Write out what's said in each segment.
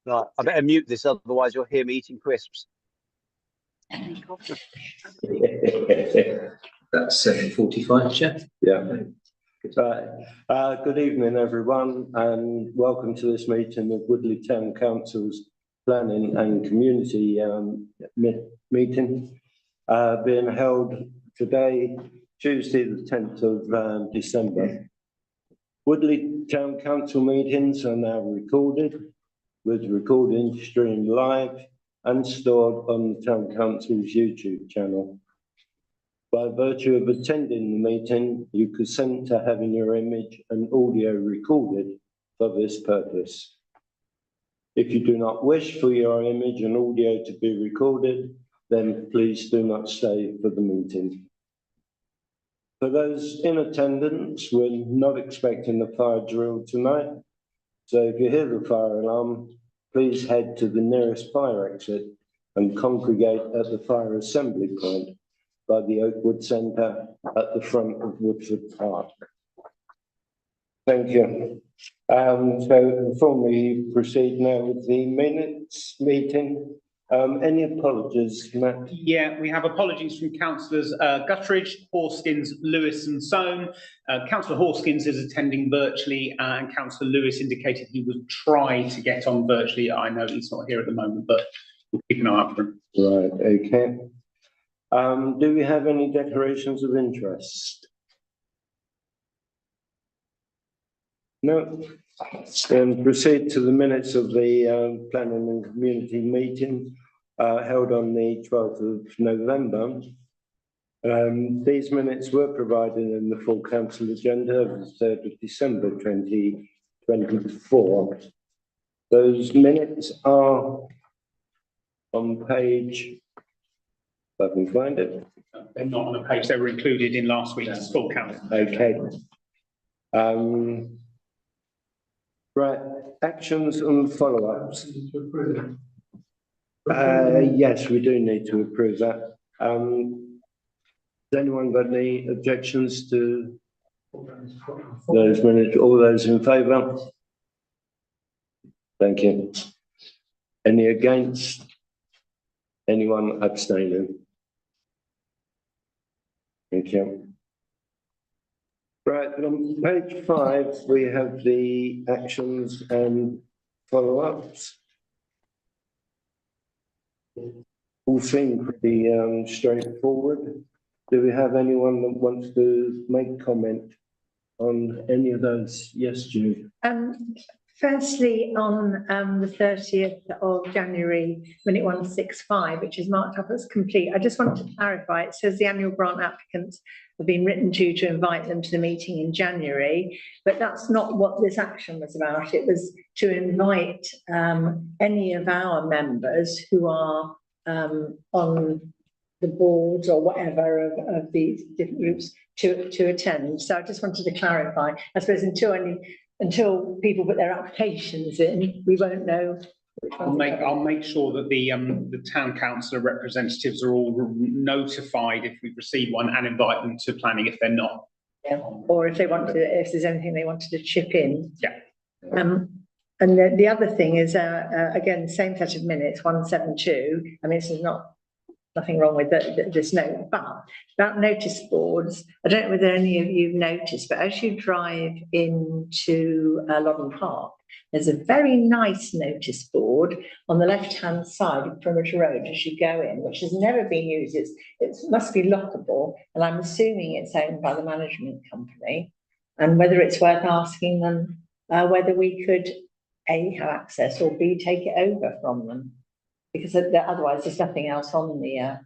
Right, I better mute this, otherwise you'll hear me eating crisps. That's 7:45, Chair. Yeah. Good evening, everyone, and welcome to this meeting of Woodley Town Council's Planning and Community meeting, being held today, Tuesday, the 10th of December. Woodley Town Council meetings are now recorded, with recording streamed live and stored on the Town Council's YouTube channel. By virtue of attending the meeting, you consent to having your image and audio recorded for this purpose. If you do not wish for your image and audio to be recorded, then please do not stay for the meeting. For those in attendance, we're not expecting the fire drill tonight, so if you hear the fire alarm, please head to the nearest fire exit and congregate at the fire assembly point by the Oakwood Centre at the front of Woodford Park. Thank you. So before we proceed now with the minutes meeting, any apologies, Matt? Yeah, we have apologies from councillors Guttridge, Horskins, Lewis and Soane. Councillor Horskins is attending virtually and Councillor Lewis indicated he would try to get on virtually. I know he's not here at the moment, but we'll keep an eye out for him. Right, okay. Do we have any declarations of interest? No. Then proceed to the minutes of the Planning and Community meeting held on the 12th of November. These minutes were provided in the full council agenda of the 3rd of December 2024. Those minutes are on page, if I can find it. They're not on a page, they were included in last week's full council. Okay. Right, actions and follow-ups. Yes, we do need to approve that. Has anyone got any objections to those minutes? All those in favour? Thank you. Any against? Anyone abstaining? Thank you. Right, on page 5, we have the actions and follow-ups. All seem pretty straightforward. Do we have anyone that wants to make comment on any of those? Yes, Jude. Firstly, on the 30th of January, minute 165, which is marked up as complete, I just want to clarify, it says the annual grant applicants have been written to invite them to the meeting in January, but that's not what this action was about. It was to invite any of our members who are on the boards or whatever of these different groups to attend. So I just wanted to clarify. I suppose until people put their applications in, we won't know. I'll make sure that the town councillor representatives are all notified if we receive one and invite them to planning if they're not. Yeah. Or if they want to, if there's anything they wanted to chip in. Yeah. And the other thing is, again, same set of minutes, 172. I mean, this is nothing wrong with this note, but about notice boards, I don't know whether any of you noticed, but as you drive into Loddon Park, there's a very nice notice board on the left-hand side of Perimeter Road as you go in, which has never been used. It must be lockable, and I'm assuming it's owned by the management company, and whether it's worth asking them whether we could A, have access, or B, take it over from them. Because otherwise there's nothing else on the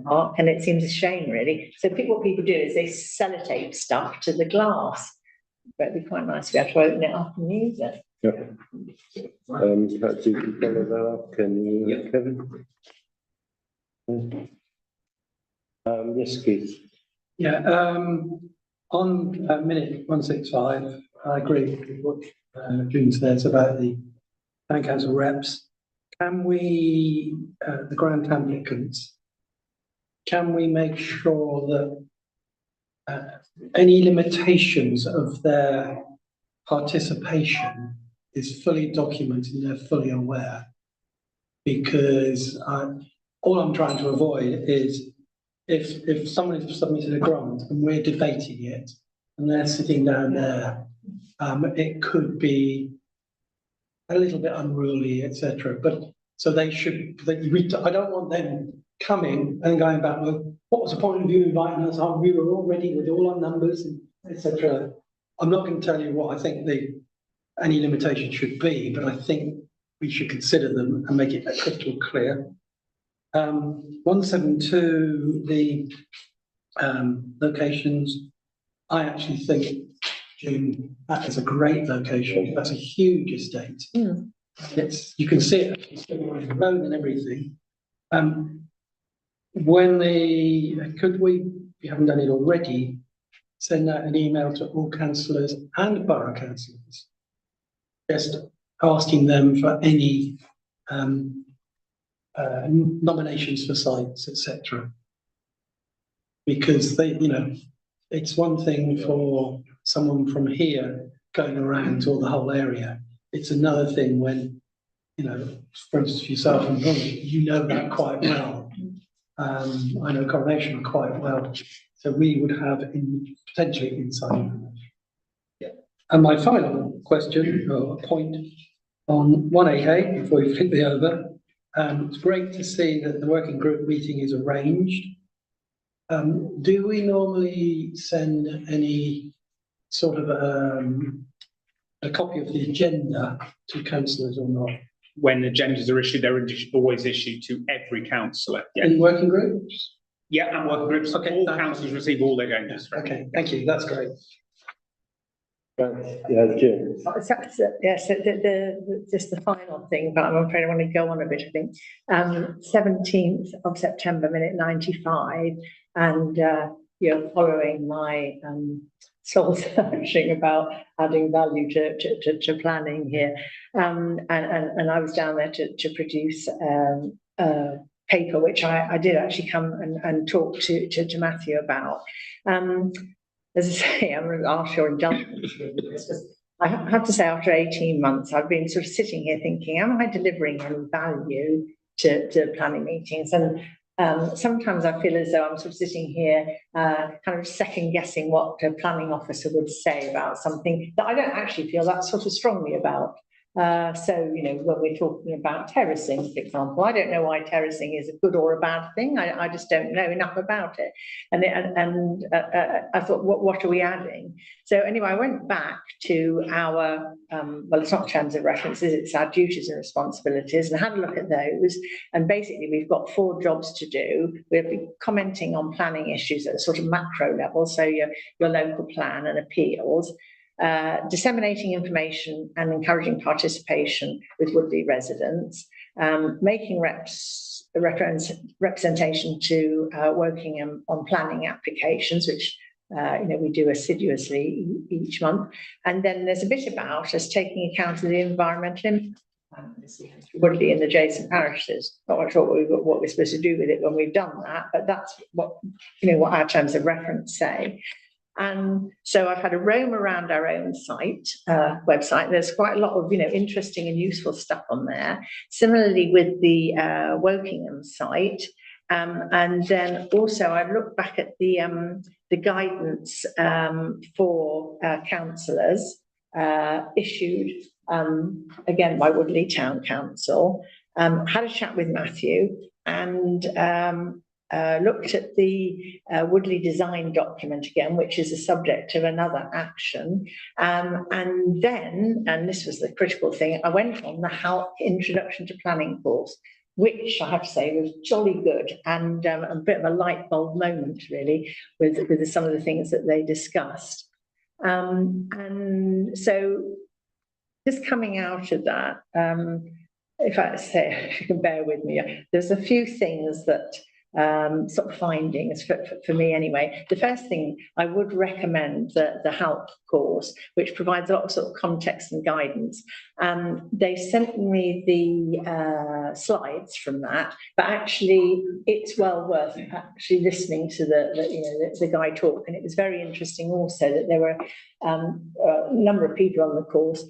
park, and it seems a shame, really. So what people do is they sellotape stuff to the glass, but it'd be quite nice to be able to open it up and use it. Yeah. Perhaps you can follow that up, can you, Kevin? Yes, Keith. Yeah, on minute 165, I agree with what June says about the town council reps. Can we, the grant applicants, can we make sure that any limitations of their participation is fully documented and they're fully aware. Because all I'm trying to avoid is if someone has submitted a grant and we're debating it and they're sitting down there, it could be a little bit unruly, etc. But so I don't want them coming and going back, well, what was the point of you inviting us on? We were all ready with all our numbers, etc. I'm not going to tell you what I think any limitation should be, but I think we should consider them and make it crystal clear. 172, the locations, I actually think, June, that is a great location. That's a huge estate. You can see it, it's the road and everything. Could we, if you haven't done it already, send out an email to all councillors and borough councillors, just asking them for any nominations for sites, etc. Because it's one thing for someone from here going around to the whole area. It's another thing when, for instance, yourself and you know that quite well. I know Coronation quite well, so we would have potentially inside information. And my final question or point on 188 before we flip it over. It's great to see that the working group meeting is arranged. Do we normally send any sort of a copy of the agenda to councillors or not? When agendas are issued, they're always issued to every councillor. Yeah. In working groups? Yeah, and working groups. Okay, all councillors receive all their agendas. Okay, thank you. That's great. Yeah, Jim. Yes, just the final thing, but I'm afraid I want to go on a bit, I think. 17th of September, minute 95, and you're following my soul searching about adding value to planning here. And I was down there to produce a paper, which I did actually come and talk to Matthew about. As I say, I'm going to ask your indulgence with this, because I have to say, after 18 months, I've been sort of sitting here thinking, am I delivering any value to planning meetings? And sometimes I feel as though I'm sort of sitting here kind of second guessing what a planning officer would say about something that I don't actually feel that sort of strongly about. So, when we're talking about terracing, for example, I don't know why terracing is a good or a bad thing. I just don't know enough about it. And I thought, what are we adding? So anyway, I went back to our, well, it's not terms of references, it's our duties and responsibilities, and had a look at those. And basically, we've got 4 jobs to do. We'll be commenting on planning issues at a sort of macro level, so your local plan and appeals. Disseminating information and encouraging participation with Woodley residents, making representation to working on planning applications, which we do assiduously each month. And then there's a bit about us taking account of the environmental impact Woodley and adjacent parishes. Not sure what we're supposed to do with it when we've done that, but that's what our terms of reference say. And so I've had a roam around our own website. There's quite a lot of interesting and useful stuff on there. Similarly with the Wokingham site, and then also I've looked back at the guidance for councillors issued again by Woodley Town Council. Had a chat with Matthew and looked at the Woodley design document again, which is the subject of another action. And then, and this was the critical thing, I went on the Introduction to Planning course, which I have to say was jolly good and a bit of a light bulb moment really with some of the things that they discussed. And so just coming out of that, if you can bear with me, there's a few things that sort of findings for me anyway. The first thing, I would recommend the HALP course, which provides a lot of sort of context and guidance. They sent me the slides from that, but actually it's well worth actually listening to the guy talk. And it was very interesting also that there were a number of people on the course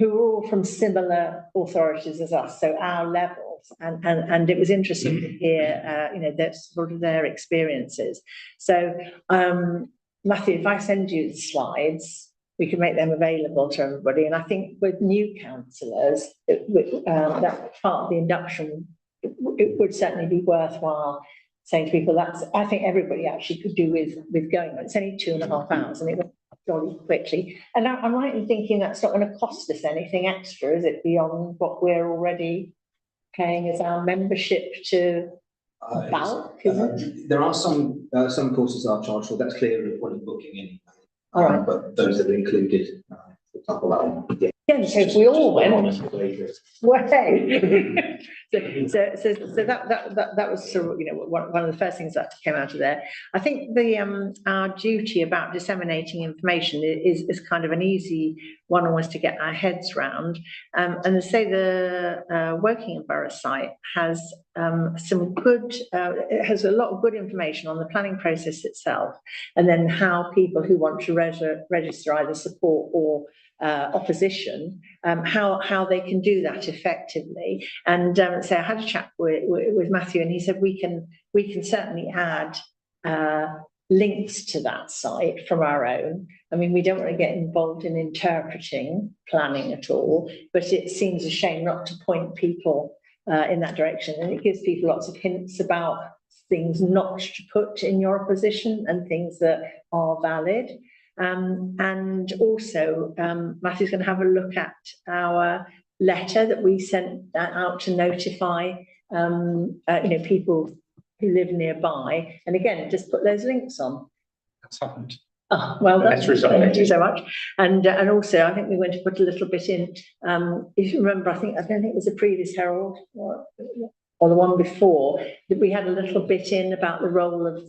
who were all from similar authorities as us, so our levels, and it was interesting to hear, that sort of their experiences. So, Matthew, if I send you the slides, we can make them available to everybody. And I think with new councillors, that part of the induction, it would certainly be worthwhile saying to people I think everybody actually could do with going. It's only 2.5 hours, and it went jolly quickly. And I'm right in thinking that's not going to cost us anything extra, is it, beyond what we're already paying as our membership to bulk, isn't it? There are some courses are charged for, that's clear when you're booking in. All right. But those that are included, for example, that one. Yeah. Yeah, so if we all went, way. So that was sort of, one of the first things that came out of there. I think our duty about disseminating information is kind of an easy one almost to get our heads round. And to say the Woking Borough site has some good, it has a lot of good information on the planning process itself, and then how people who want to register either support or opposition, how they can do that effectively. And so I had a chat with Matthew, and he said we can certainly add links to that site from our own. I mean, we don't want to get involved in interpreting planning at all, but it seems a shame not to point people in that direction, and it gives people lots of hints about things not to put in your opposition and things that are valid. And also, Matthew's going to have a look at our letter that we sent out to notify, people who live nearby. And again, just put those links on. That's happened. Oh, well, thank you so much. And also, I think we're going to put a little bit in. If you remember, I don't think it was the previous Herald or the one before, that we had a little bit in about the role of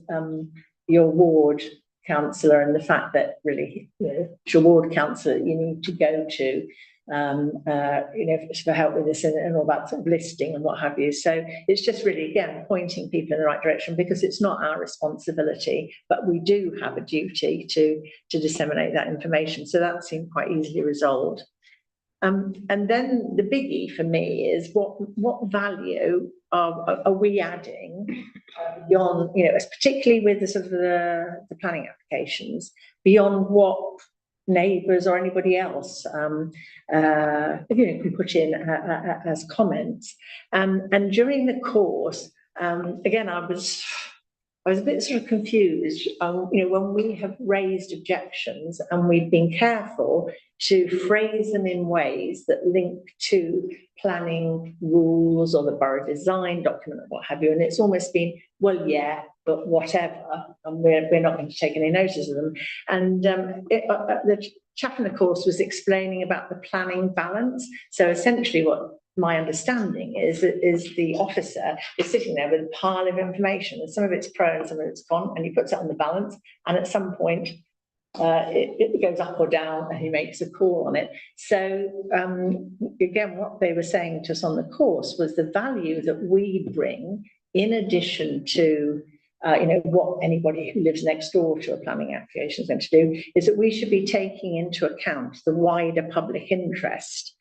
your ward councillor, and the fact that really, it's your ward councillor you need to go to, for help with this and all that sort of listing and what have you. So it's just really, again, pointing people in the right direction, because it's not our responsibility, but we do have a duty to disseminate that information. So that seemed quite easily resolved. And then the biggie for me is what value are we adding beyond, particularly with the sort of the planning applications, beyond what neighbours or anybody else can put in as comments. And during the course, again, I was a bit sort of confused. When we have raised objections, and we've been careful to phrase them in ways that link to planning rules or the borough design document or what have you, and it's almost been, well, yeah, but whatever, and we're not going to take any notice of them. And the chap in the course was explaining about the planning balance. So essentially what my understanding is the officer is sitting there with a pile of information, and some of it's pro and some of it's con, and he puts it on the balance, and at some point it goes up or down, and he makes a call on it. So again, what they were saying to us on the course was the value that we bring, in addition to what anybody who lives next door to a planning application is going to do, is that we should be taking into account the wider public interest.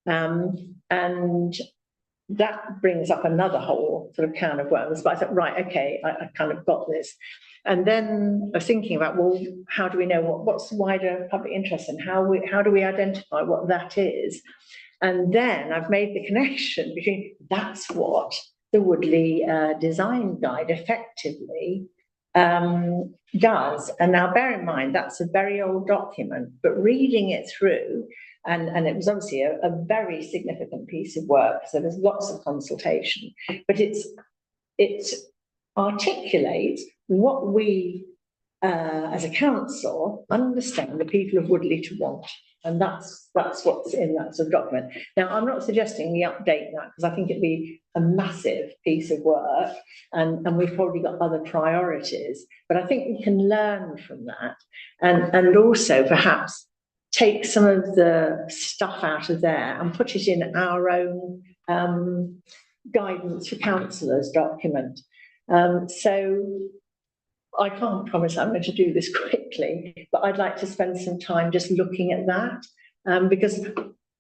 And that brings up another whole sort of can of worms. But I thought, right, okay, I kind of got this. And then I was thinking about, well, how do we know what's the wider public interest, and how do we identify what that is? And then I've made the connection between that's what the Woodley Design Guide effectively does. And now bear in mind, that's a very old document, but reading it through, and it was obviously a very significant piece of work, so there's lots of consultation, but it articulates what we as a council understand the people of Woodley to want. And that's what's in that sort of document. Now, I'm not suggesting we update that, because I think it'd be a massive piece of work, and we've probably got other priorities. But I think we can learn from that, and also perhaps take some of the stuff out of there and put it in our own guidance for councillors document. So I can't promise I'm going to do this quickly, but I'd like to spend some time just looking at that, because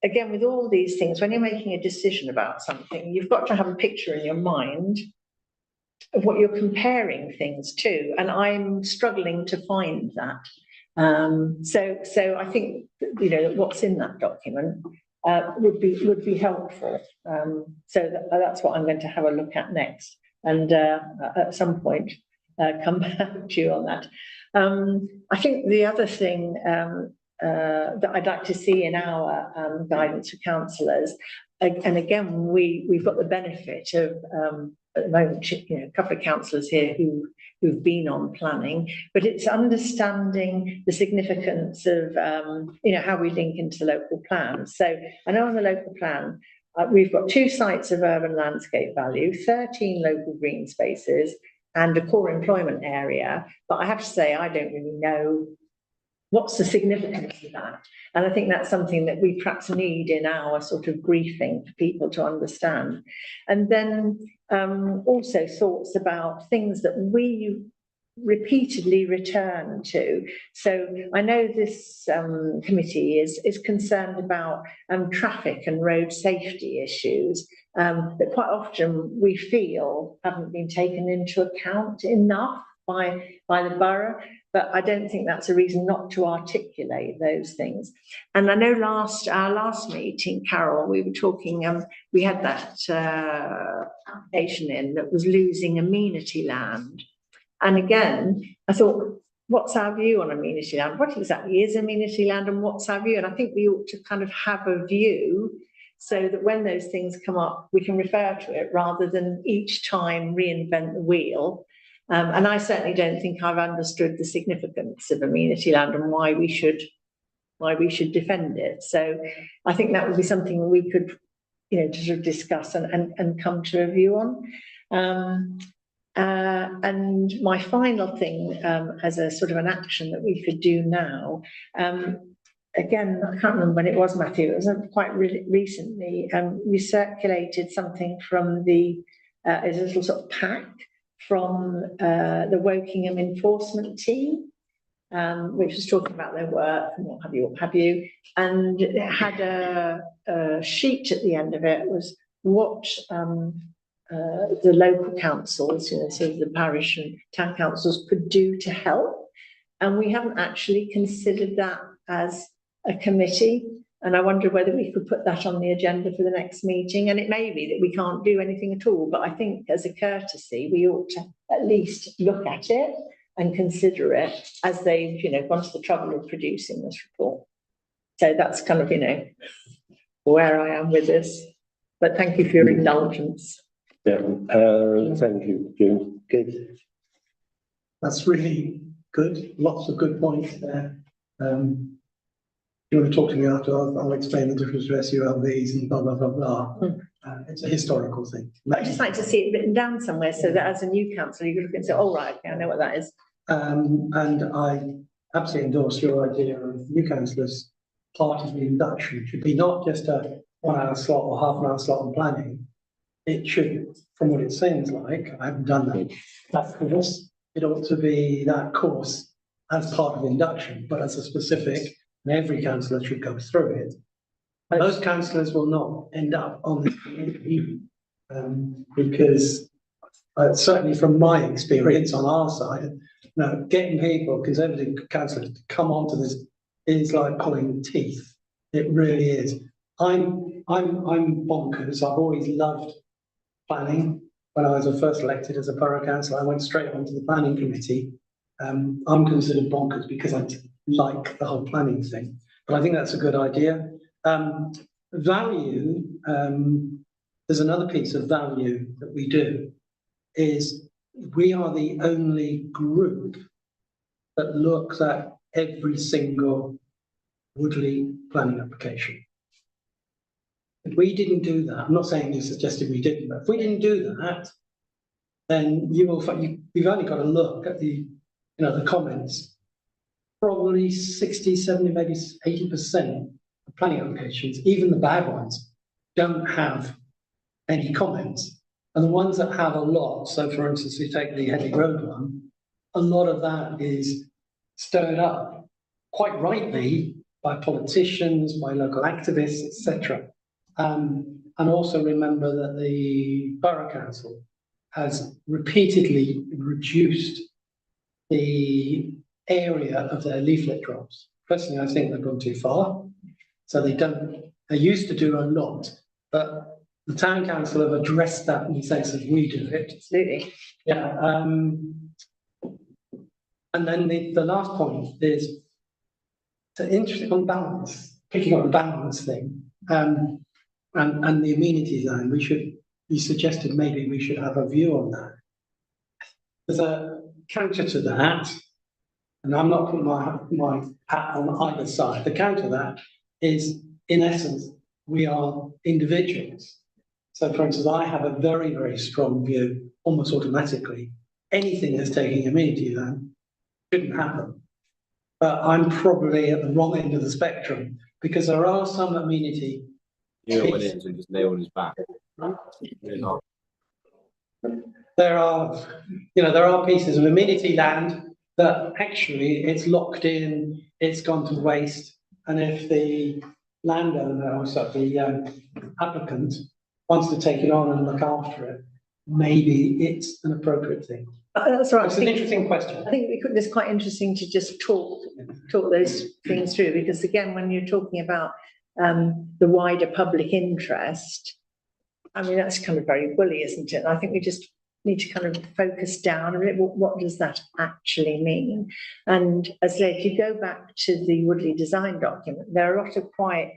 again, with all these things, when you're making a decision about something, you've got to have a picture in your mind of what you're comparing things to, and I'm struggling to find that. So I think, you know, what's in that document would be helpful. So that's what I'm going to have a look at next, and at some point come back to you on that. I think the other thing that I'd like to see in our guidance for councillors, and again, we've got the benefit of at the moment, you know, a couple of councillors here who've been on planning, but it's understanding the significance of you know, how we link into the local plan. So I know on the local plan we've got 2 sites of urban landscape value, 13 local green spaces, and a core employment area. But I have to say, I don't really know what's the significance of that. And I think that's something that we perhaps need in our sort of briefing for people to understand. And then also thoughts about things that we repeatedly return to. So I know this committee is concerned about traffic and road safety issues that quite often we feel haven't been taken into account enough by the borough, but I don't think that's a reason not to articulate those things. And I know our last meeting, Carol, we were talking, we had that application in that was losing amenity land. And again, I thought, what's our view on amenity land? What exactly is amenity land, and what's our view? And I think we ought to kind of have a view so that when those things come up, we can refer to it rather than each time reinvent the wheel. And I certainly don't think I've understood the significance of amenity land and why we should defend it. So I think that would be something we could, you know, sort of discuss and come to a view on. And my final thing, as a sort of an action that we could do now, again, I can't remember when it was, Matthew, it was quite recently, we circulated something from as a little sort of pack from the Wokingham enforcement team, which was talking about their work and what have you, and it had a sheet at the end of it, was what the local councils, you know, so the parish and town councils could do to help. And we haven't actually considered that as a committee. And I wonder whether we could put that on the agenda for the next meeting. And it may be that we can't do anything at all, but I think as a courtesy, we ought to at least look at it and consider it as they've, you know, gone to the trouble of producing this report. So that's kind of, you know, where I am with this. But thank you for your indulgence. Yeah, thank you, June. Good. That's really good. Lots of good points there. You want to talk to me after? I'll explain the difference between SULVs and blah, blah, blah, blah. It's a historical thing. I'd just like to see it written down somewhere so that as a new councillor, you could look and say, oh, right, okay, I know what that is. And I absolutely endorse your idea of new councillors. Part of the induction should be not just a 1 hour slot or half an hour slot on planning. It should, from what it seems like, I haven't done that course, it ought to be that course as part of induction, but as a specific, and every councillor should go through it. Most councillors will not end up on the committee because certainly from my experience on our side, you know, getting people, Conservative councillors, to come onto this is like pulling teeth. It really is. I'm bonkers. I've always loved planning. When I was first elected as a borough councillor, I went straight onto the planning committee. I'm considered bonkers because I like the whole planning thing, but I think that's a good idea. Value, there's another piece of value that we do, is we are the only group that looks at every single Woodley planning application. If we didn't do that, I'm not saying you suggested we didn't, but if we didn't do that, then you will find you've only got to look at the comments. Probably 60, 70, maybe 80% of planning applications, even the bad ones, don't have any comments. And the ones that have a lot, so for instance, we take the Headley Road one, a lot of that is stirred up, quite rightly, by politicians, by local activists, etc. And also remember that the Borough Council has repeatedly reduced the area of their leaflet drops. Personally, I think they've gone too far. So they used to do a lot, but the town council have addressed that in the sense that we do it. Absolutely. Yeah. And then the last point is to interesting on balance, picking up the balance thing, and the amenity zone. You suggested maybe we should have a view on that. There's a counter to that, and I'm not putting my hat on either side. The counter to that is, in essence, we are individuals. So, for instance, I have a very, very strong view, almost automatically. Anything that's taking amenity zone shouldn't happen. But I'm probably at the wrong end of the spectrum because there are some amenity. You know, when it's and just nail on his back. There are pieces of amenity land that actually it's locked in, it's gone to waste, and if the landowner or the applicant wants to take it on and look after it, maybe it's an appropriate thing. That's right. It's an interesting question. I think it's quite interesting to just talk those things through, because again, when you're talking about the wider public interest, I mean, that's kind of very woolly, isn't it? And I think we just need to kind of focus down a bit. What does that actually mean? And as I say, if you go back to the Woodley design document, there are a lot of quite,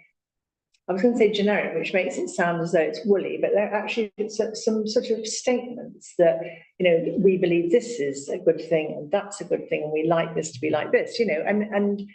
I was going to say generic, which makes it sound as though it's woolly, but there are actually some sort of statements that, you know, we believe this is a good thing and that's a good thing and we like this to be like this, you know, and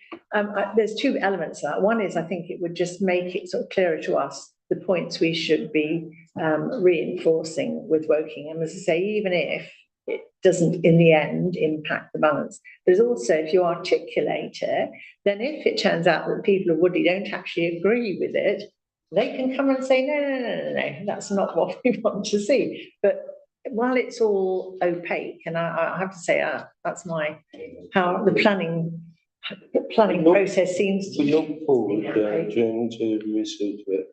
there's two elements to that. One is, I think it would just make it sort of clearer to us the points we should be reinforcing with Woking. And as I say, even if it doesn't in the end impact the balance, there's also, if you articulate it, then if it turns out that people of Woodley don't actually agree with it, they can come and say, no, that's not what we want to see. But while it's all opaque, and I have to say that's how the planning process seems to be. We look forward, Jane, to receive it.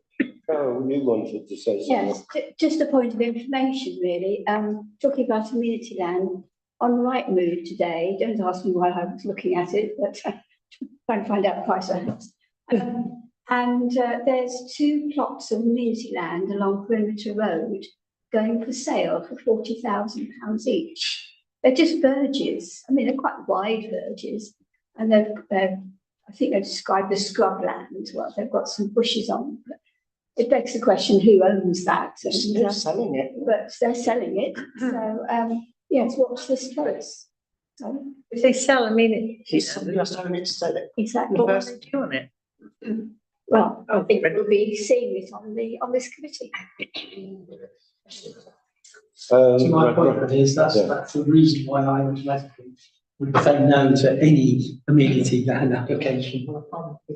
Carol, you wanted to say something? Yes, just a point of information, really. Talking about amenity land, on Rightmove today, don't ask me why I was looking at it, but trying to find out the price of the house. And there's 2 plots of amenity land along Perimeter Road going for sale for £40,000 each. They're just verges. I mean, they're quite wide verges, and I think they're described as scrubland. Well, they've got some bushes on, but it begs the question, who owns that? They're selling it. But they're selling it. So, yes, what's this space? So, If they sell, I mean, somebody must own it to sell it. exactly. What will they do on it? Well, I think we'll be seeing it on this committee. So my point is that's the reason why I automatically would say no to any amenity land application.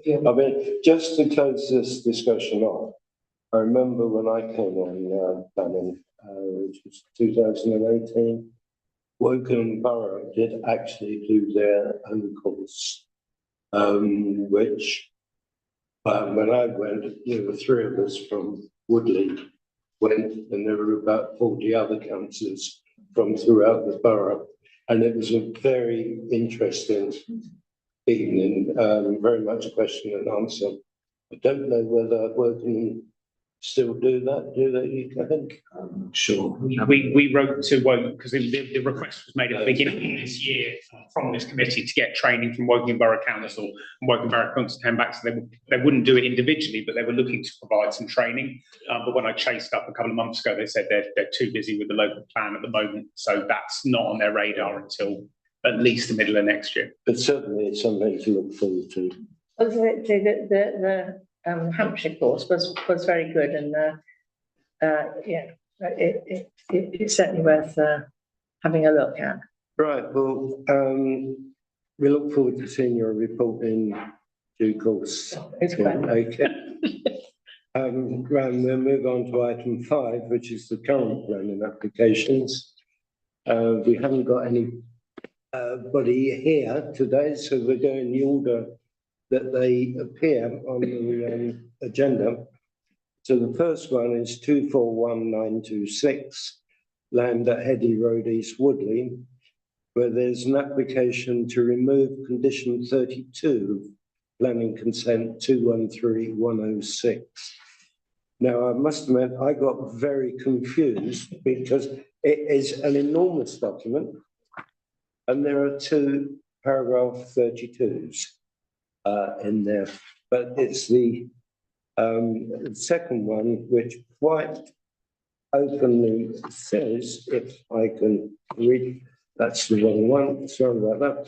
I mean, just to close this discussion off, I remember when I came on planning, which was 2018, Woking Borough did actually do their own course, which when I went, there were 3 of us from Woodley went, and there were about 40 other councillors from throughout the borough, and it was a very interesting evening, very much a question and answer. I don't know whether Woking still do that, do they, you think? Sure. We wrote to Woking because the request was made at the beginning of this year from this committee to get training from Woking Borough Council. And Woking Borough Council came back, so they wouldn't do it individually, but they were looking to provide some training. But when I chased up a couple of months ago, they said they're too busy with the local plan at the moment, so that's not on their radar until at least the middle of next year. But certainly it's something to look forward to. The Hampshire course was very good, and it's certainly worth having a look at. Right, well, we look forward to seeing your report in due course. It's great. Okay. We'll move on to item 5, which is the current planning applications. We haven't got anybody here today, so we're going the order that they appear on the agenda. So the first one is 241926, land at Headley Road, East Woodley, where there's an application to remove condition 32, planning consent 213106. Now, I must admit, I got very confused because it is an enormous document and there are two paragraph 32s in there, but it's the second one which quite openly says, if I can read, that's the wrong one, sorry about that.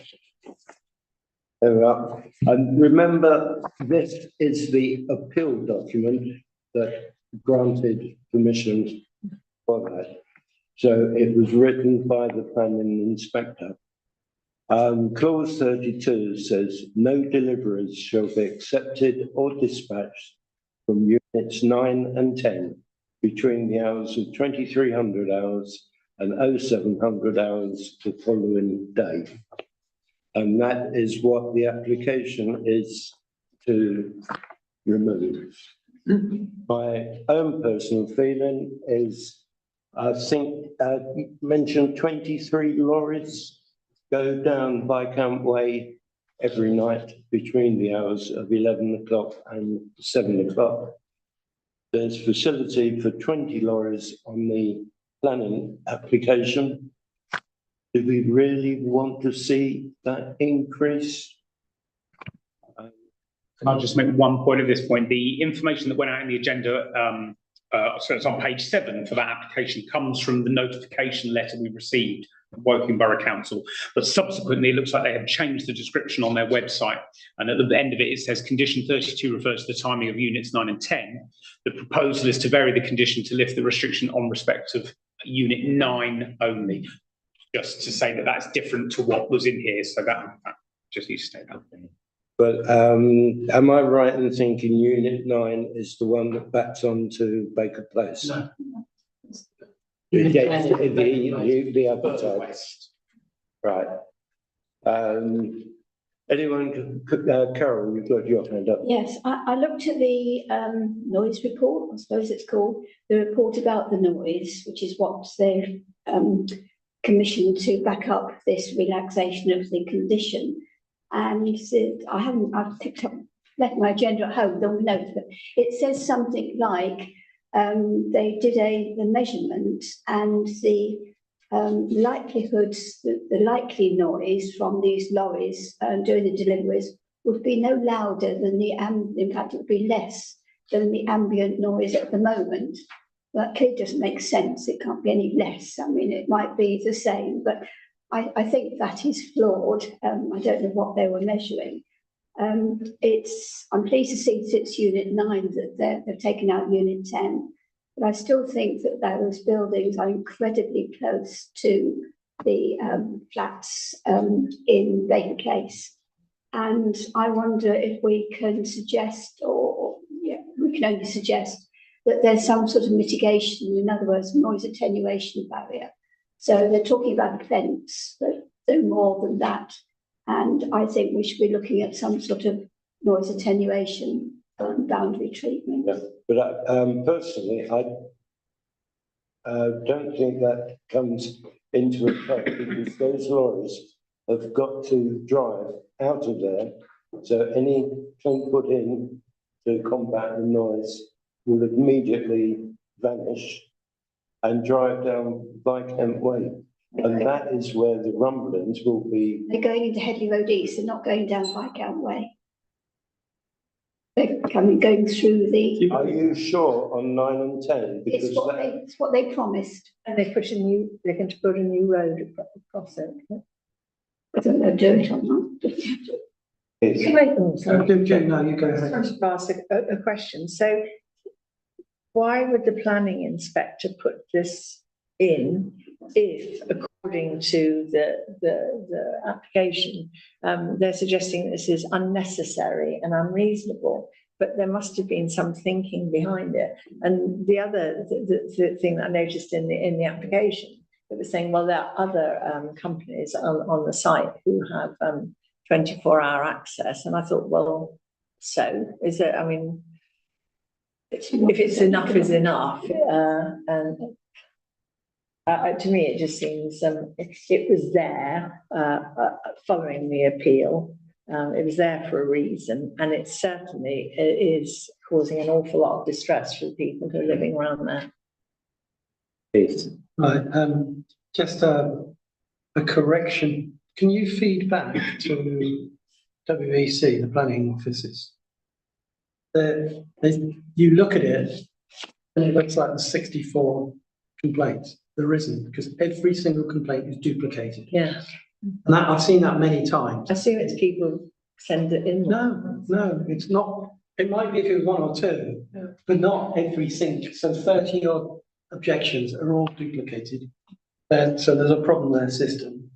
There we are. And remember, this is the appeal document that granted permission for that. So it was written by the planning inspector. Clause 32 says, no deliveries shall be accepted or dispatched from units 9 and 10 between the hours of 2300 hours and 0700 hours the following day. And that is what the application is to remove. My own personal feeling is, I think, mentioned 23 lorries go down Viscount Way every night between the hours of 11 o'clock and 7 o'clock. There's facility for 20 lorries on the planning application. Do we really want to see that increase? Can I just make one point at this point? The information that went out in the agenda, so it's on page 7 for that application, comes from the notification letter we received from Woking Borough Council. But subsequently, it looks like they have changed the description on their website. And at the end of it, it says condition 32 refers to the timing of units 9 and 10. The proposal is to vary the condition to lift the restriction on respect of unit 9 only. Just to say that that's different to what was in here. So that just needs to stay that. But am I right in thinking unit 9 is the one that backs onto Baker Place? No. Yes, the other side. Right. Anyone, Carol, you've got your hand up. Yes, I looked at the noise report, I suppose it's called, the report about the noise, which is what they've commissioned to back up this relaxation of the condition. And I've left my agenda at home, don't note, but it says something like they did the measurement and the likelihoods, the likely noise from these lorries during the deliveries would be no louder than in fact, it would be less than the ambient noise at the moment. That clearly doesn't make sense. It can't be any less. I mean, it might be the same, but I think that is flawed. I don't know what they were measuring. I'm pleased to see that it's unit 9 that they've taken out unit 10, but I still think that those buildings are incredibly close to the flats in Baker Place. And I wonder if we can suggest, we can only suggest that there's some sort of mitigation, in other words, noise attenuation barrier. So they're talking about a fence, but they're more than that. And I think we should be looking at some sort of noise attenuation boundary treatment. Yeah, but personally, I don't think that comes into effect because those lorries have got to drive out of there. So anything put in to combat the noise will immediately vanish and drive down Viscount Way. And that is where the rumblings will be. They're going into Headley Road East, they're not going down Viscount Way. They're going through the... Are you sure on 9 and 10? Because it's what they promised. And they're going to build a new road across it. I don't know, do it or not. Can I, Jim, no, you go ahead. I just ask a question. So why would the planning inspector put this in if, according to the application, they're suggesting this is unnecessary and unreasonable, but there must have been some thinking behind it. And the other the thing that I noticed in the application, it was saying, well, there are other companies on the site who have 24-hour access, and I thought, well, so is it, I mean, if it's enough is enough, and to me, it just seems, it was there, following the appeal. It was there for a reason, and it certainly is causing an awful lot of distress for the people who are living around there. Right, just a correction. Can you feed back to WEC, the planning offices? You look at it and it looks like there's 64 complaints. There isn't, because every single complaint is duplicated. Yeah, And that, I've seen that many times. I assume it's people send it in. No, it's not. It might be if it was one or two, but not every single. So 30 odd objections are all duplicated. So there's a problem with their system.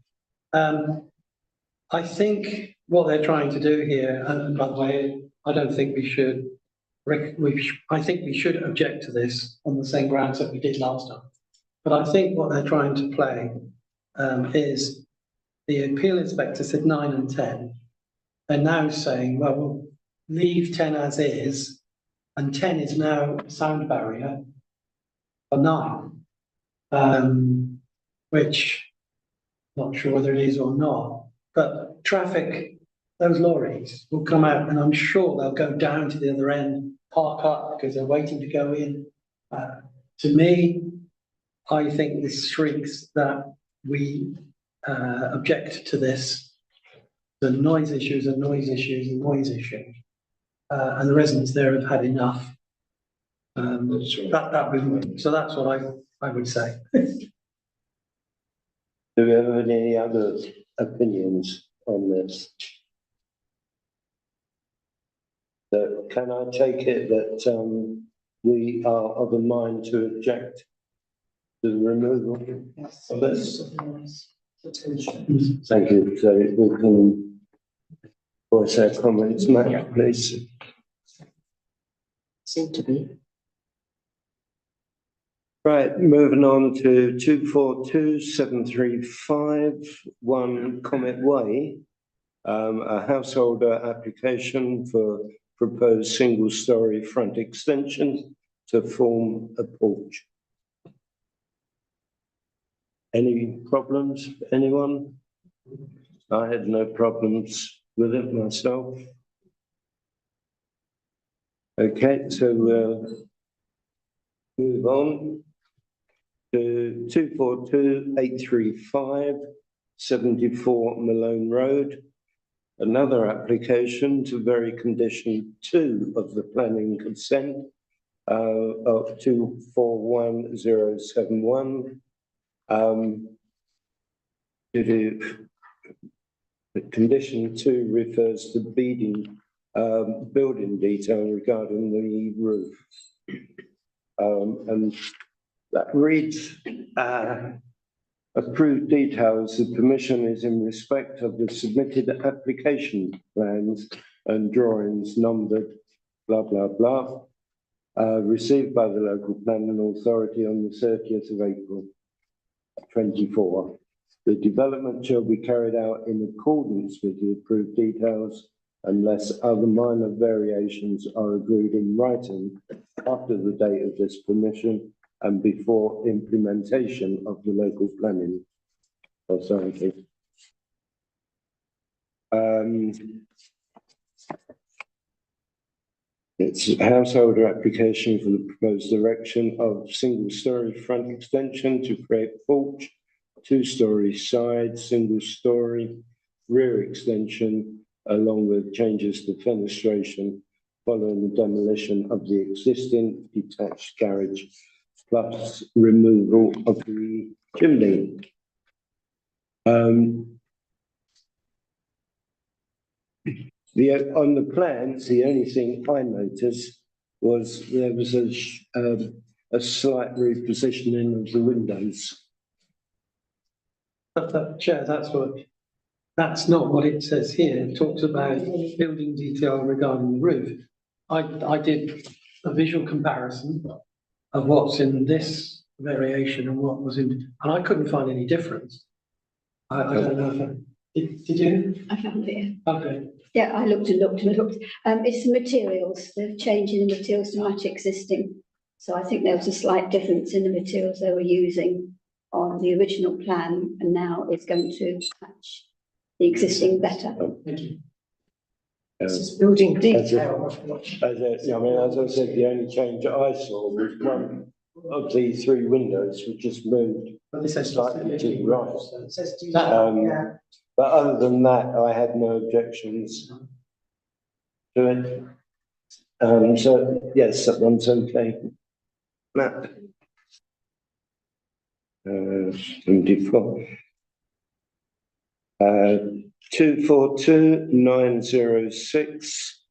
I think what they're trying to do here, and by the way, I don't think we should. I think we should object to this on the same grounds that we did last time. But I think what they're trying to play is the appeal inspector said 9 and 10. They're now saying, well, we'll leave 10 as is, and 10 is now a sound barrier for 9, which I'm not sure whether it is or not. But traffic, those lorries will come out, and I'm sure they'll go down to the other end, park up because they're waiting to go in. To me, I think this shrieks that we object to this. The noise issues and noise issues and noise issues, and the residents there have had enough. So that's what I would say. Do we have any other opinions on this? So can I take it that we are of a mind to object to the removal of this? Thank you. So we can voice our comments, Matt, please. Seem to be. Right, moving on to 242735 Comet Way, a householder application for proposed single-storey front extension to form a porch. Any problems, anyone? I had no problems with it myself. Okay, so we'll move on to 242835 74 Malone Road. Another application to vary condition 2 of the planning consent of 241071. The condition 2 refers to building detail regarding the roof. And that reads, approved details, the permission is in respect of the submitted application plans and drawings numbered, blah, blah, blah, received by the local planning authority on the 30th of April 24. The development shall be carried out in accordance with the approved details unless other minor variations are agreed in writing after the date of this permission and before implementation of the local planning authority. It's a householder application for the proposed erection of single-storey front extension to create porch, 2-storey side, single-storey rear extension, along with changes to fenestration following the demolition of the existing detached garage, plus removal of the chimney. On the plans, the only thing I noticed was there was a slight repositioning of the windows. Chair, that's not what it says here. It talks about building detail regarding the roof. I did a visual comparison of what's in this variation and what was in, and I couldn't find any difference. I don't know Did you? I found it. Okay. Yeah, I looked and looked and looked. It's the materials, the change in the materials to match existing. So I think there was a slight difference in the materials they were using on the original plan, and now it's going to match the existing better. Thank you. It's building As detail. as I said, the only change I saw was one of the three windows were just moved But this says slightly to the right. It says Um, But other than that, I had no objections to it. So yes, that one's okay. Matt. 74. 242906,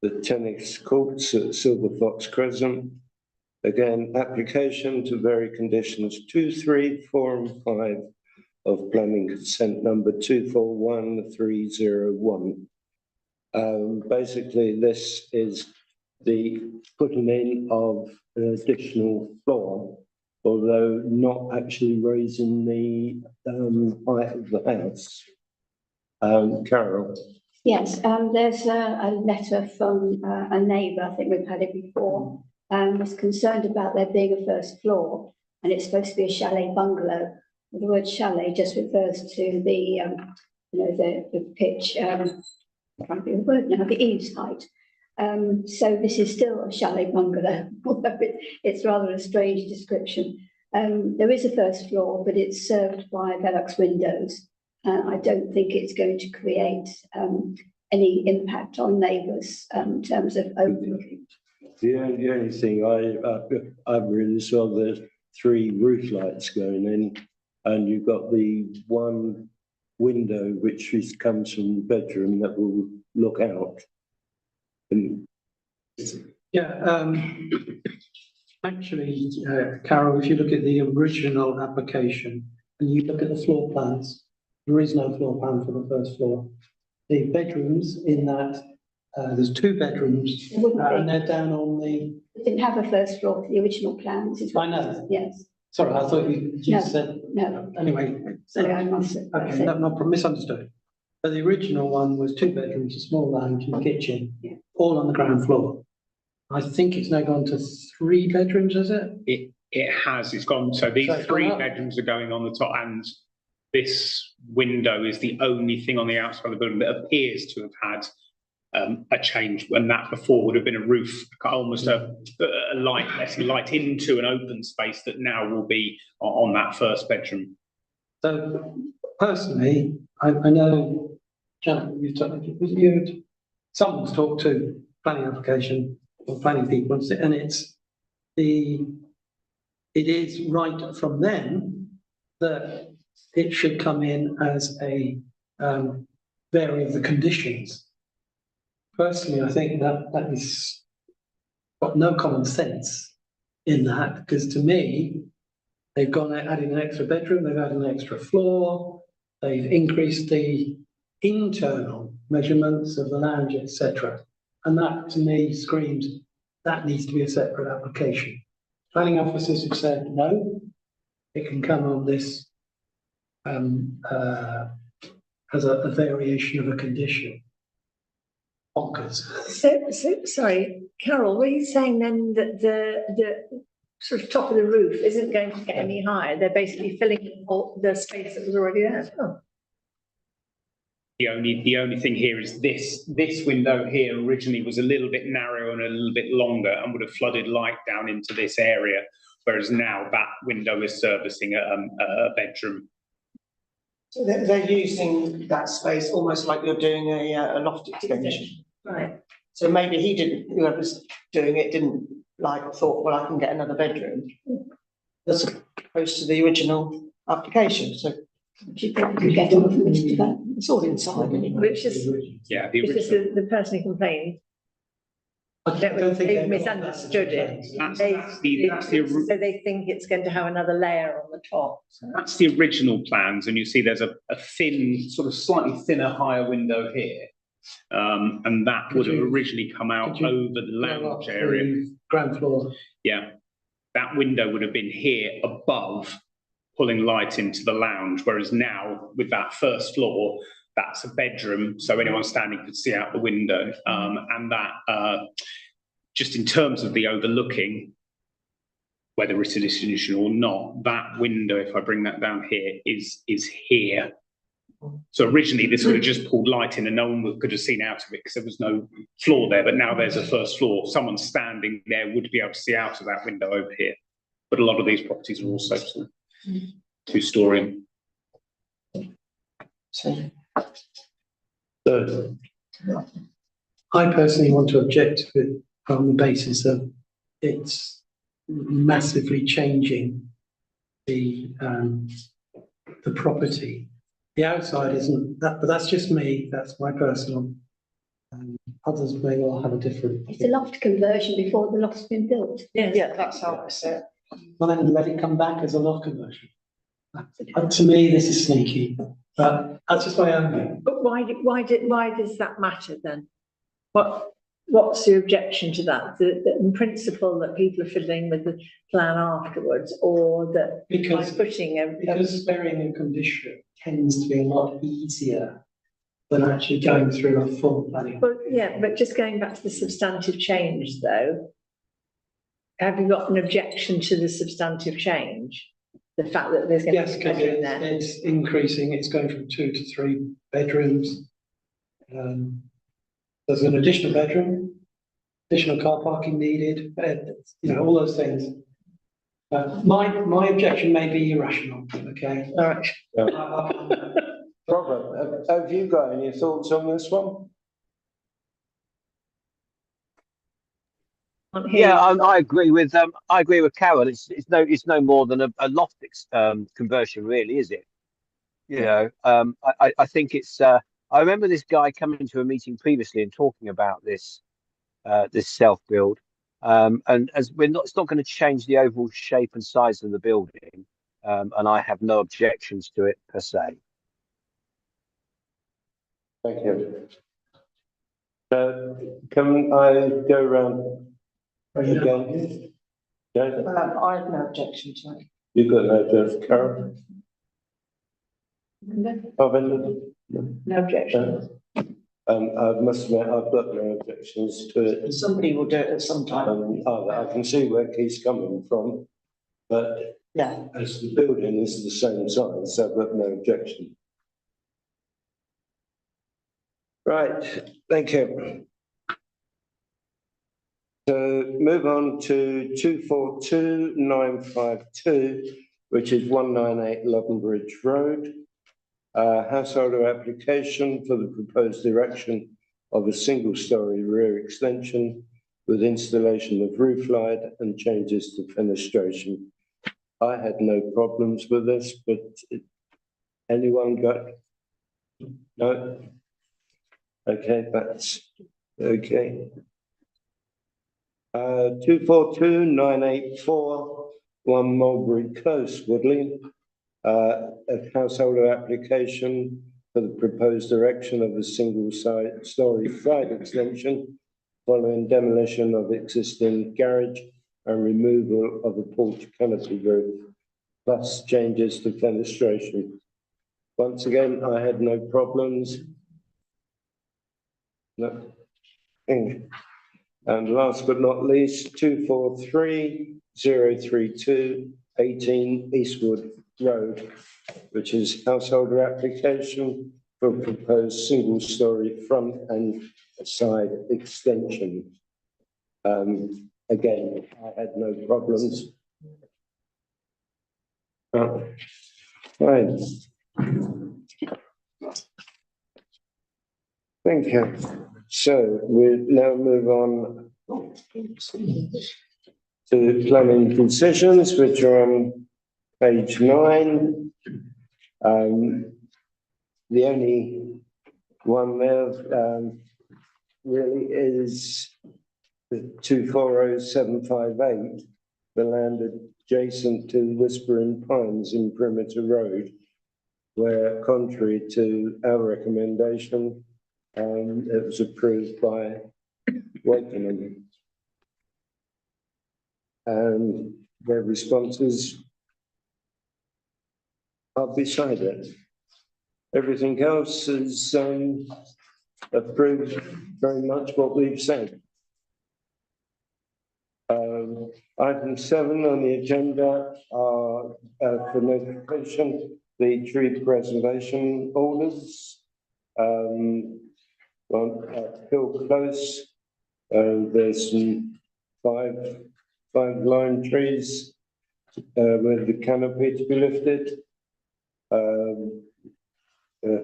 the tennis courts at Silver Fox Crescent. Again, application to vary conditions 2, 3, 4 and 5 of planning consent number 241301. Basically, this is the putting in of an additional floor, although not actually raising the height of the house. Carol. Yes, there's a letter from a neighbour, I think we've had it before, was concerned about there being a first floor, and it's supposed to be a chalet bungalow. The word chalet just refers to the, the pitch, I'm trying to think of the word now, the eaves height. So this is still a chalet bungalow, although it's rather a strange description. There is a first floor, but it's served by Velux windows. I don't think it's going to create any impact on neighbours in terms of overlooking. The only thing I really saw the 3 roof lights going in, and you've got the one window which comes from the bedroom that will look out. And Actually, Carol, if you look at the original application and you look at the floor plans, there is no floor plan for the first floor. The bedrooms in that, there's 2 bedrooms, It wouldn't and be. they're down on the, It didn't have a first floor for the original plans. I know. Yes, sorry, I thought you No. said, no, anyway. sorry, I must have Okay, said. not misunderstood. But the original one was 2 bedrooms, a small lounge and kitchen, Yeah. all on the ground floor. I think it's now gone to 3 bedrooms, is it? It has, it's gone, so these So it's 3 gone up. bedrooms are going on the top, and this window is the only thing on the outside of the building that appears to have had a change, when that before would have been a roof, almost a light, letting light into an open space that now will be on that first bedroom. So personally, I know, Janet, someone's talked to planning application or planning people, and it is right from them that it should come in as a vary of the conditions. Personally, I think that is got no common sense in that, because to me, they've gone out adding an extra bedroom, they've added an extra floor, they've increased the internal measurements of the lounge, etc. And that to me screams that needs to be a separate application. Planning officers have said no, it can come on this as a variation of a condition. Bonkers. So, sorry, Carol, were you saying then that the sort of top of the roof isn't going to get any higher? They're basically filling all the space that was already there. Oh. The only thing here is this window here originally was a little bit narrow and a little bit longer and would have flooded light down into this area, whereas now that window is servicing a bedroom. So they're using that space almost like you're doing a loft extension. Right. So maybe whoever's doing it didn't thought, well, I can get another bedroom as opposed to the original application. So Should probably get on with this development. it's all inside anyway. Which is, Yeah, the it's just original. the person who complained. I don't think They've they've got misunderstood that it. much That's So they think it's going to have another layer on the top. That's the original plans, and you see there's a thin, sort of slightly thinner, higher window here. And that would have originally come out could you over the lounge area. the ground floor. Yeah, that window would have been here above, pulling light into the lounge, whereas now with that first floor, that's a bedroom, so anyone standing could see out the window. And that, just in terms of the overlooking, whether it's additional or not, that window, if I bring that down here, is here. So originally this would have just pulled light in and no one could have seen out of it because there was no floor there, but now there's a first floor. Someone standing there would be able to see out of that window over here. But a lot of these properties are also two-storey. So I personally want to object to it on the basis of it's massively changing the property. The outside isn't that, but that's just me. That's my personal. Others may well have a different. It's a loft conversion before the loft's been built. Yeah, that's how I see it. Well, then let it come back as a loft conversion. To me, this is sneaky, but that's just my own view. But why does that matter then? What's the objection to that? In principle that people are fiddling with the plan afterwards, or that Because by putting because burying in condition tends to be a lot easier than actually going through a full planning. But yeah, but just going back to the substantive change though, have you got an objection to the substantive change? The fact that there's going Yes, to be a because bedroom there? it's increasing, it's going from 2 to 3 bedrooms. There's an additional bedroom, additional car parking needed, all those things. My objection may be irrational, okay? All right. Robert, have you got any thoughts on this one? Yeah, I agree with Carol. It's no more than a loft conversion, really, is it? You know, I think it's. I remember this guy coming to a meeting previously and talking about this self build, and as it's not going to change the overall shape and size of the building, and I have no objections to it per se. Thank you. Can I go around again? Jason? I have no objection to it. You've got no objection, Carol? No objection. I must admit, I've got no objections to it. Somebody will do it at some time. I can see where he's coming from, but Yeah. as the building is the same size, I've got no objection. Right, thank you. So move on to 242952, which is 198 Loddon Bridge Road. Householder application for the proposed erection of a single-storey rear extension with installation of roof light and changes to fenestration. I had no problems with this, but anyone got? No? Okay, that's okay. 242984, 1 Mulberry Close, Woodley. A householder application for the proposed erection of a single-storey side extension following demolition of existing garage and removal of a porch canopy roof, plus changes to fenestration. Once again, I had no problems. No. And last but not least, 243032, 18 Eastwood Road, which is householder application for proposed single-storey front and side extension. Again, I had no problems. Right. Thank you. So we'll now move on to planning decisions, which are on page 9. The only one there really is the 240758, the land adjacent to Whispering Pines in Perimeter Road, where contrary to our recommendation, it was approved by Wakeman. And their responses are beside it. Everything else is approved very much what we've said. Item 7 on the agenda are for notification, the tree preservation orders. On Hill Close, there's some five lime trees with the canopy to be lifted.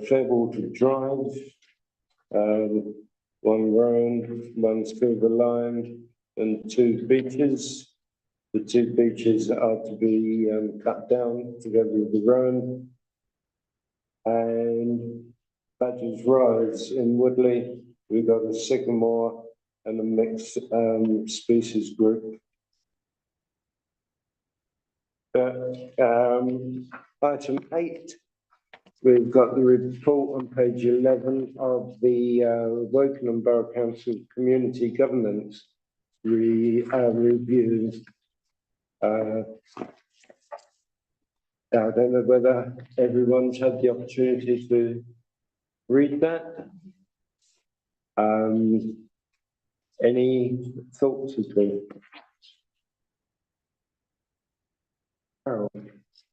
Fairwater Drive, one round, one silver lime, and 2 beeches. The 2 beeches are to be cut down together with the round. And Badger's Rise in Woodley, we've got a sycamore and a mixed species group. Item 8, we've got the report on page 11 of the Wokingham Borough Council Community Governance review. I don't know whether everyone's had the opportunity to read that. Any thoughts at all? Carol?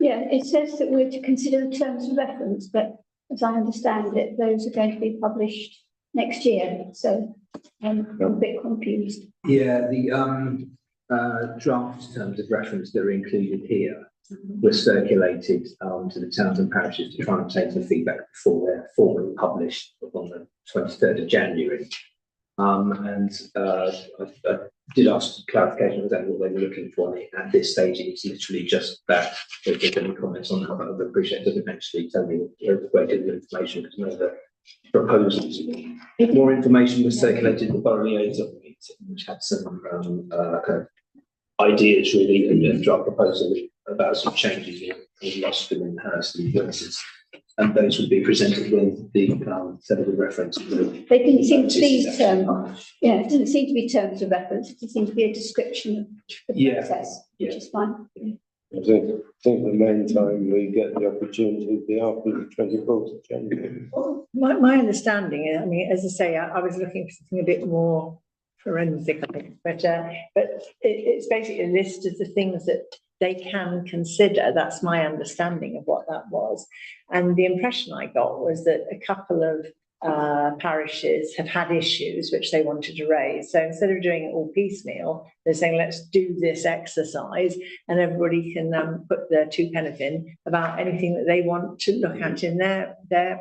Yeah, it says that we're to consider the terms of reference, but as I understand it, those are going to be published next year. So I'm a bit confused. Yeah, the draft terms of reference that are included here were circulated to the towns and parishes to try and obtain some feedback before they're formally published on the 23rd of January. I did ask clarification of what they were looking for. At this stage, it's literally just that. If there's any comments on that, I would appreciate it. Doesn't actually tell me a great deal of information because none of the proposals. More information was circulated in the Borough Liaison meeting, which had some kind of ideas really in the draft proposal about some changes in Roscoe and Hurst and Willis's. And those would be presented with the set of the reference. They didn't seem to be it didn't seem to be terms of reference. It seemed to be a description of the process, which is fine. I think the main time we get the opportunity will be after the 24th of January. My understanding, I mean, as I say, I was looking for something a bit more forensic, I think, but it's basically a list of the things that they can consider. That's my understanding of what that was. And the impression I got was that a couple of parishes have had issues which they wanted to raise. So instead of doing it all piecemeal, they're saying, let's do this exercise and everybody can put their 2 pence in about anything that they want to look at in their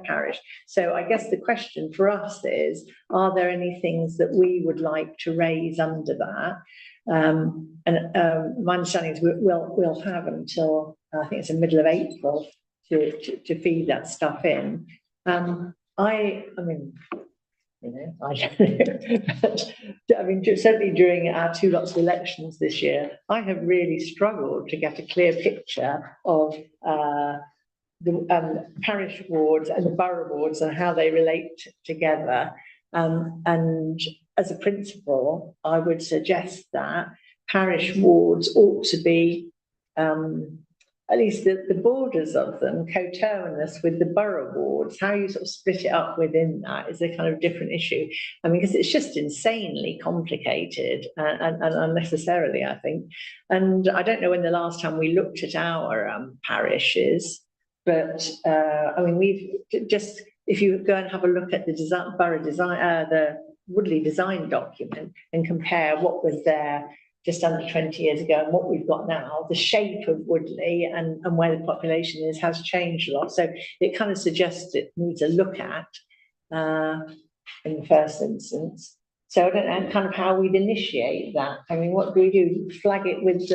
parish. So I guess the question for us is, are there any things that we would like to raise under that? My understanding is we'll have until I think it's the middle of April to feed that stuff in. I mean, you know, I don't know. But, I mean, certainly during our 2 lots of elections this year, I have really struggled to get a clear picture of the parish wards and the borough wards and how they relate together. And as a principle, I would suggest that parish wards ought to be at least the borders of them coterminous with the borough wards. How you sort of split it up within that is a kind of different issue. I mean, because it's just insanely complicated and unnecessarily, I think. And I don't know when the last time we looked at our parishes, but I mean, we've just, if you go and have a look at the borough design, the Woodley design document and compare what was there just under 20 years ago and what we've got now, the shape of Woodley and where the population is has changed a lot. So it kind of suggests it needs a look at in the first instance. So I don't know kind of how we'd initiate that. I mean, what do we do? Flag it with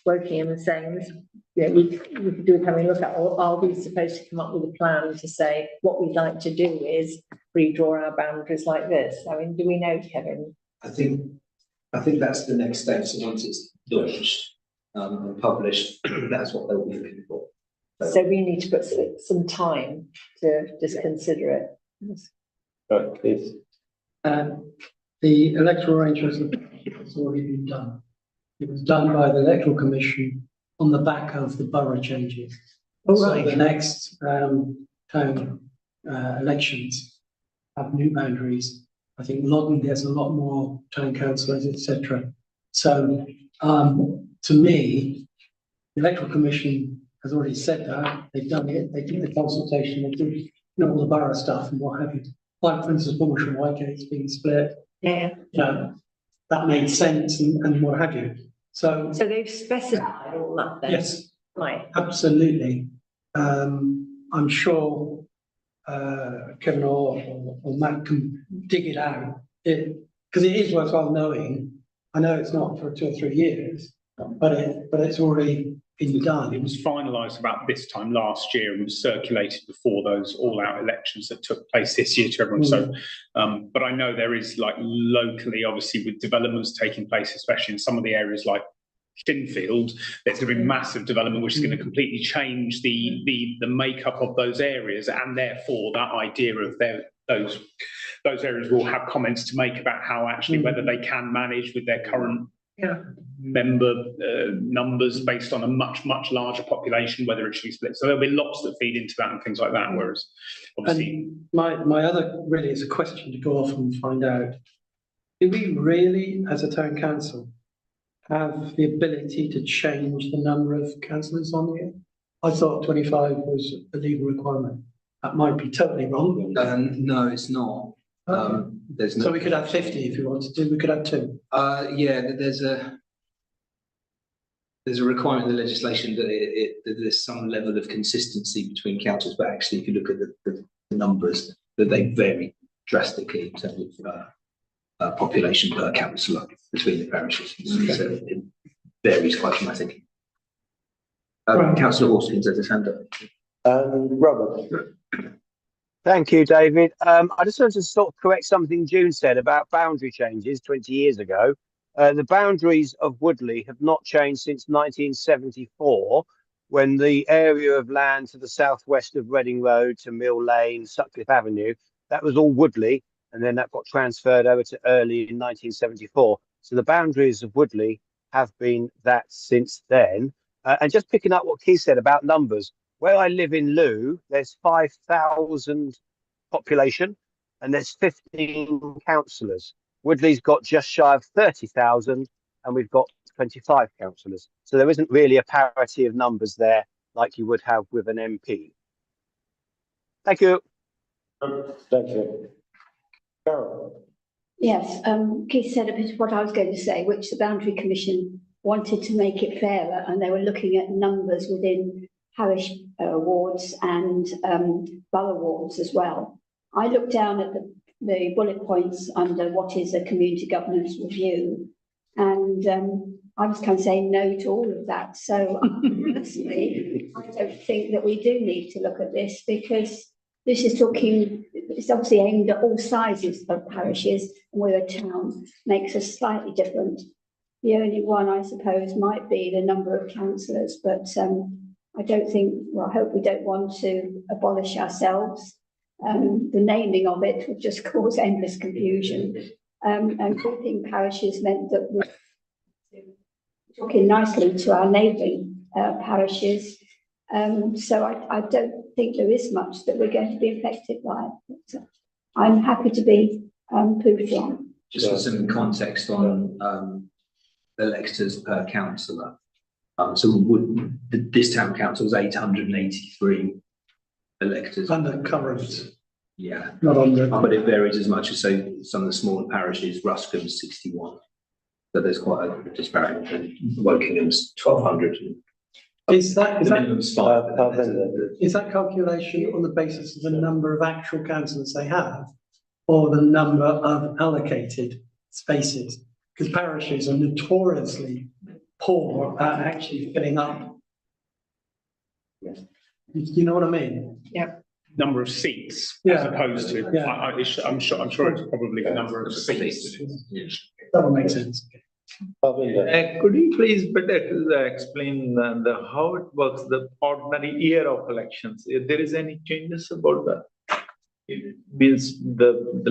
Wokingham and saying, yeah, we could do having a look at, or are we supposed to come up with a plan to say what we'd like to do is redraw our boundaries like this? I mean, do we know, Kevin? I think that's the next stage. So once it's launched and published, that's what they'll be looking for. So we need to put some time to just consider it. Yes. Right, please. The electoral arrangements has already been done. It was done by the Electoral Commission on the back of the borough changes. Oh, So right. the next town elections have new boundaries. I think Loddon there's a lot more town councillors, etc. So to me, the Electoral Commission has already said that they've done it. They did the consultation. They did all the borough stuff and what have you. Like for instance, Bullsh and Whitegate's being split. Yeah. That made sense and what have you. So they've specified all that then? yes, Right. absolutely. I'm sure Kevin or Matt can dig it out. Because it is worthwhile knowing. I know it's not for 2 or 3 years, but it's already been done. It was finalised about this time last year and was circulated before those all-out elections that took place this year to everyone. So, but I know there is like locally, obviously, with developments taking place, especially in some of the areas like Shinfield, there's going to be massive development which is going to completely change the makeup of those areas, and therefore that idea of those areas will have comments to make about how actually whether they can manage with their current member numbers based on a much larger population, whether it should be split. So there'll be lots that feed into that and things like that. Whereas obviously, and my other really is a question to go off and find out: do we really, as a town council, have the ability to change the number of councillors on here? I thought 25 was a legal requirement. That might be totally wrong. No, it's not. There's no. So we could have 50 if we wanted to. We could have 2. Yeah, there's a requirement in the legislation that there's some level of consistency between councils, but actually, if you look at the numbers, that they vary drastically in terms of population per councillor between the parishes. So it varies quite dramatically. Councillor Hoskins has his hand up. Robert. Thank you, David. I just wanted to sort of correct something June said about boundary changes 20 years ago. The boundaries of Woodley have not changed since 1974, when the area of land to the southwest of Reading Road to Mill Lane, Sutcliffe Avenue, that was all Woodley, and then that got transferred over to early in 1974. So the boundaries of Woodley have been that since then. And just picking up what Keith said about numbers, where I live in Looe, there's 5,000 population and there's 15 councillors. Woodley's got just shy of 30,000 and we've got 25 councillors. So there isn't really a parity of numbers there like you would have with an MP. Thank you. Thank you. Carol. Yes, Keith said a bit of what I was going to say, which the Boundary Commission wanted to make it fairer, and they were looking at numbers within parish wards and borough wards as well. I looked down at the bullet points under what is a community governance review, and I was kind of saying no to all of that. So honestly, I don't think that we do need to look at this, because this is talking, it's obviously aimed at all sizes of parishes, and we're a town, makes us slightly different. The only one, I suppose, might be the number of councillors, but I don't think, well, I hope we don't want to abolish ourselves. The naming of it would just cause endless confusion. And grouping parishes meant that we're talking nicely to our neighbouring parishes. So I don't think there is much that we're going to be affected by. But I'm happy to be proved wrong. Just for some context on electors per councillor. So this town council is 883 electors. Under current. Yeah. Not under. But it varies as much as, so some of the smaller parishes, Ruscombe's 61. So there's quite a disparity. And Wokingham's 1,200. Is that Is that calculation on the basis of the number of actual councillors they have, or the number of allocated spaces? Because parishes are notoriously poor at actually filling up. Yes. You know what I mean? Yeah. Number of seats Yeah. as opposed to, Yeah. I'm sure it's probably the number of seats. That would make sense. Could you please better explain how it works, the ordinary year of elections? If there is any changes about that? It means the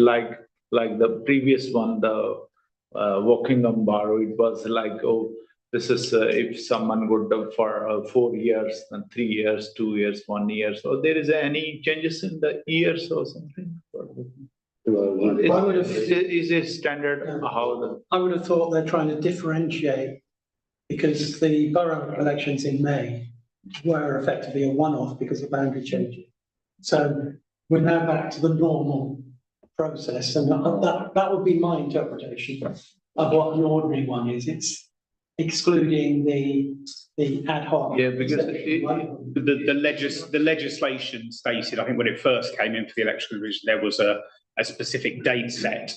like the previous one, the Wokingham Borough, it was like, this is if someone would for 4 years, then 3 years, 2 years, 1 year. So there is any changes in the years or something? Is it standard how the? I would have thought they're trying to differentiate because the borough elections in May were effectively a one-off because of boundary changes. So we're now back to the normal process, and that would be my interpretation of what an ordinary one is. It's excluding the ad hoc. Yeah, because the legislation stated, I think when it first came in for the election division, there was a specific date set.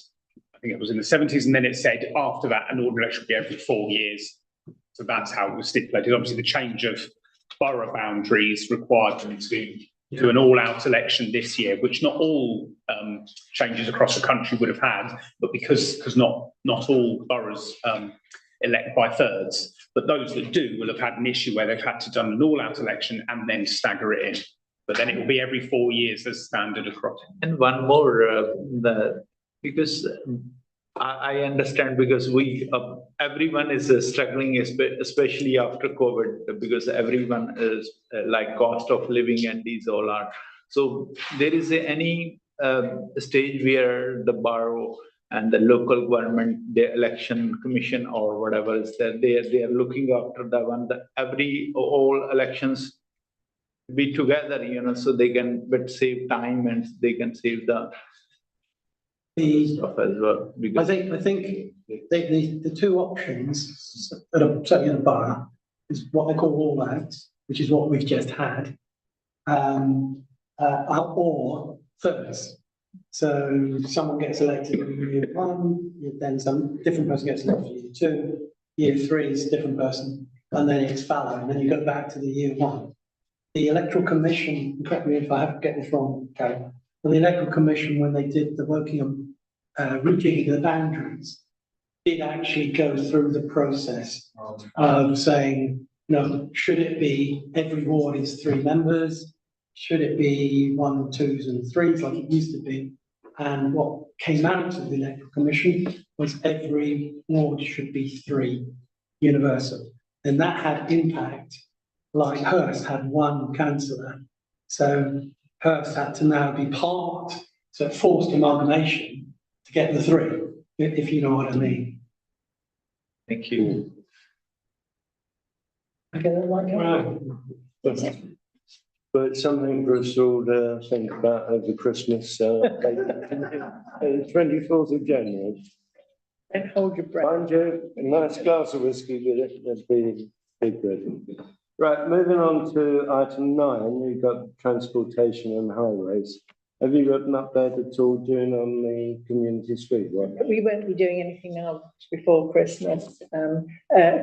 I think it was in the 70s, and then it said after that an ordinary election would be every 4 years. So that's how it was stipulated. Obviously, the change of borough boundaries required them to do an all-out election this year, which not all changes across the country would have had, but because not all boroughs elect by thirds, but those that do will have had an issue where they've had to done an all-out election and then stagger it in. But then it will be every 4 years as standard across. And one more, because I understand because everyone is struggling, especially after COVID, because everyone is like cost of living and these all are. So there is any stage where the borough and the local government, the election commission or whatever is that they are looking after the one that all elections be together, so they can save time and they can save the stuff as well. I think the two options that are certainly in the borough is what they call all outs, which is what we've just had, or thirds. So someone gets elected in year 1, then some different person gets elected in year 2, year 3 is a different person, and then it's fallow, and then you go back to the year 1. The Electoral Commission, correct me if I have to get this wrong, Karen, but the Electoral Commission, when they did the working on rejigging the boundaries, did actually go through the process of saying, should it be every ward is 3 members? Should it be 1, 2s and 3s like it used to be? And what came out of the Electoral Commission was every ward should be 3 universal. And that had impact. Like Hurst had 1 councillor, so Hurst had to now be part, so forced amalgamation to get the 3, if you know what I mean. Thank you. Okay, right. But something for us all to think about over Christmas, 24th of January. Don't hold your breath. Mind you, a nice glass of whiskey with it, that'd be good. Right, moving on to item 9, we've got transportation and highways. Have you got an update at all doing on the community street work? We won't be doing anything now before Christmas. A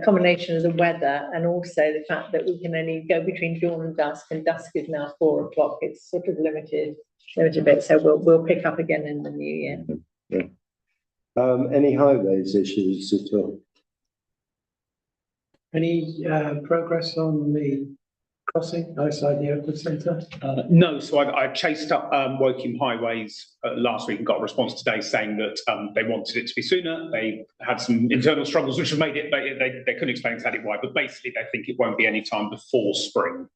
combination of the weather and also the fact that we can only go between dawn and dusk is now 4 o'clock. It's sort of limited bit, so we'll pick up again in the new year. Yeah. Any highways issues at all? Any progress on the crossing outside the Oakwood Centre? No, so I chased up Woking Highways last week and got a response today saying that they wanted it to be sooner. They had some internal struggles which have made it, they couldn't explain exactly why, but basically they think it won't be any time before spring.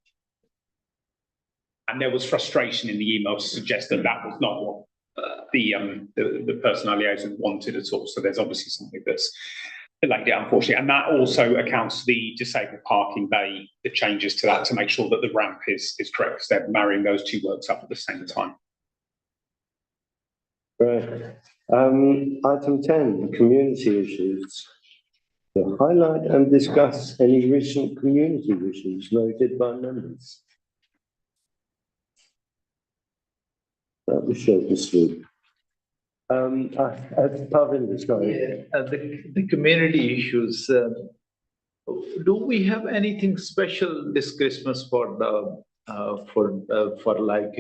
And there was frustration in the email to suggest that that was not what the person I liaised with wanted at all. So there's obviously something that's delayed it, unfortunately. And that also accounts for the disabled parking bay, the changes to that to make sure that the ramp is correct, because they're marrying those 2 works up at the same time. Right. Item 10, community issues. To highlight and discuss any recent community issues noted by members. That was short and sweet. Parvinder, sorry. The community issues, do we have anything special this Christmas for like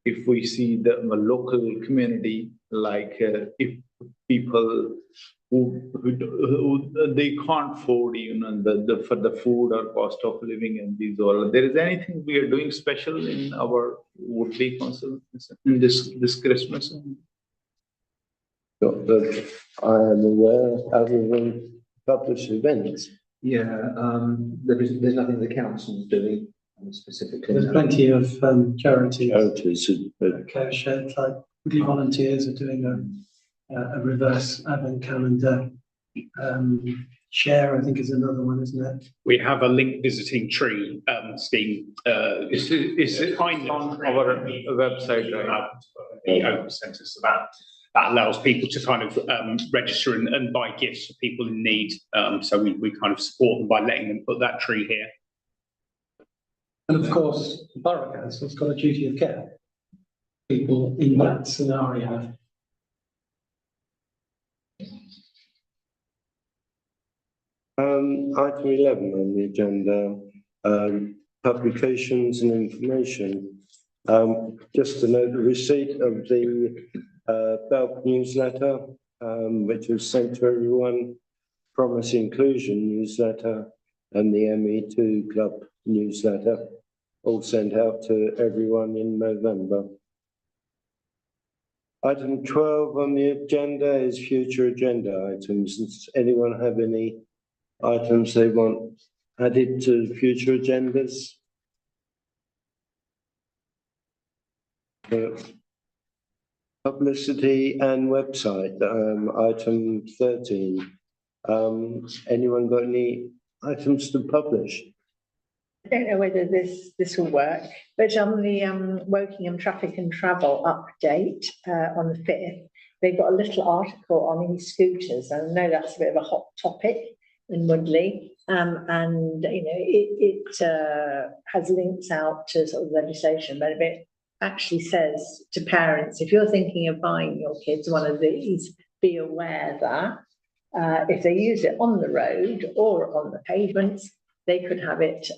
if we see the local community, like if people who they can't afford for the food or cost of living and these all, there is anything we are doing special in our Woodley Council in this Christmas? Not that I am aware, other than published events. Yeah, there's nothing the council's doing specifically. There's plenty of charities, Charities, care sheds, like Woodley Volunteers are doing a reverse advent calendar. Share, I think, is another one, isn't it? We have a link visiting tree scheme. Is it on our website, right? The Open Centre, so that allows people to kind of register and buy gifts for people in need. So we kind of support them by letting them put that tree here. And of course, the Borough Council's got a duty of care. People in that scenario. Item 11 on the agenda, publications and information. Just to note the receipt of the Belp newsletter, which was sent to everyone, Promise Inclusion newsletter, and the ME2 Club newsletter, all sent out to everyone in November. Item 12 on the agenda is future agenda items. Does anyone have any items they want added to future agendas? Publicity and website, item 13. Anyone got any items to publish? I don't know whether this will work, but on the Wokingham Traffic and Travel update on the 5th, they've got a little article on e-scooters, and I know that's a bit of a hot topic in Woodley, and you know it has links out to sort of legislation, but it actually says to parents, if you're thinking of buying your kids one of these, be aware that if they use it on the road or on the pavements, they could have it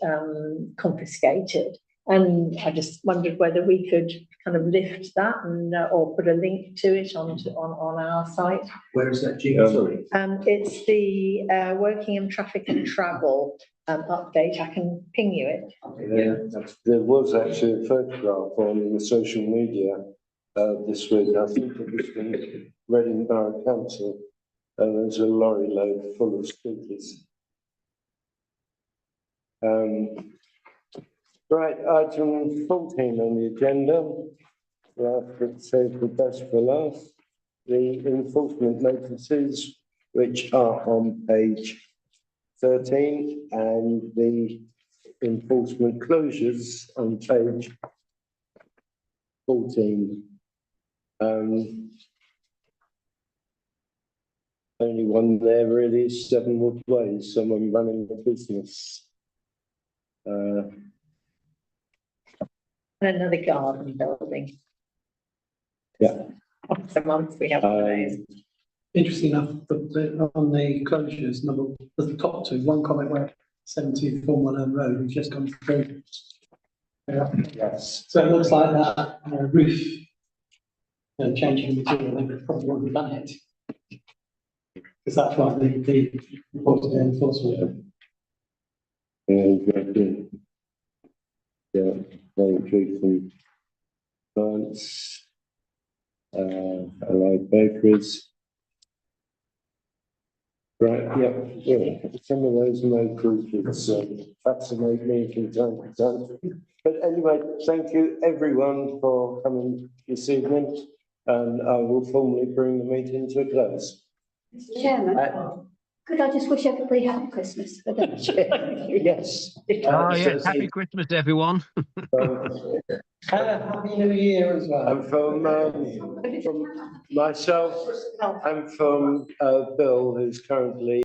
confiscated. And I just wondered whether we could kind of lift that and or put a link to it on our site. Where is that, Jean? Sorry. It's the Wokingham Traffic and Travel update. I can ping you it. Yeah. There was actually a photograph on the social media this week. I think it was from Reading Borough Council, and there's a lorry load full of scooters. Right, item 14 on the agenda. Let's save the best for last. The enforcement notices, which are on page 13, and the enforcement closures on page 14. Only one there really, 7 Wood Way, someone running the business. And another garden building. Yeah. Once a month we have one of those. Interesting enough, on the closures, the top two, one comment where 72411 Road has just gone through. Yeah. Yes. So it looks like that roof changing material, they probably wouldn't have done it. Because that's what the enforcement. Yeah, voluntary from plants, allied bakeries. Right, yeah, some of those motifs fascinate me from time to time. But anyway, thank you everyone for coming this evening, and I will formally bring the meeting to a close. Mr. Chairman, could I just wish everybody happy Christmas? Yes. Yes, happy Christmas, everyone. Happy New Year as well. And from myself and from Bill, who's currently